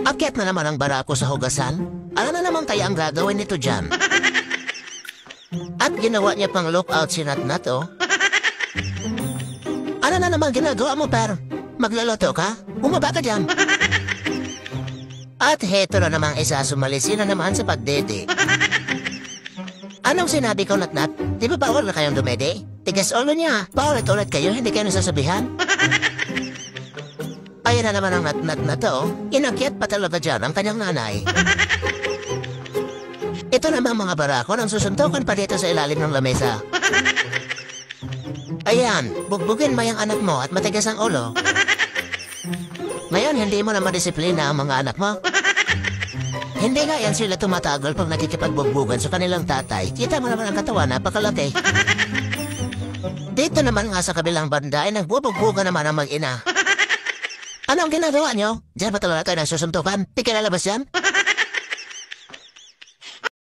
Akyat na naman ang barako sa hugasan. Ano na naman kaya ang gagawin nito dyan? At ginawa niya pang lookout si Natnat, oh. Ano na naman ginagawa mo, Per? Magluluto ka? Bumaba ka dyan. At heto na namang isa sumalisi na naman sa pagdede. Anong sinabi ko, Natnat? Di ba bawal na kayong dumede? Tigas ulo niya. Paulit-ulit kayo, hindi kayo nasasabihan. Ayan na naman ang Natnat na to. Inakyat pa talaga dyan ang kanyang nanay. Ito naman mga barako nang susuntukan pa dito sa ilalim ng lamesa. Ayan, bugbugin mo yung anak mo at matigas ang ulo. Ngayon, hindi mo na madisiplina ang mga anak mo. Hindi nga yan sila tumatagal pag nakikipagbugbugan sa kanilang tatay. Kita mo naman ang katawan, napakalaki. Dito naman nga sa kabilang banda ay nagbubugbugan naman ang mag-ina. Anong ginagawa nyo? Diyan ba talaga kayo nasusuntukan? Di ka lalabas yan?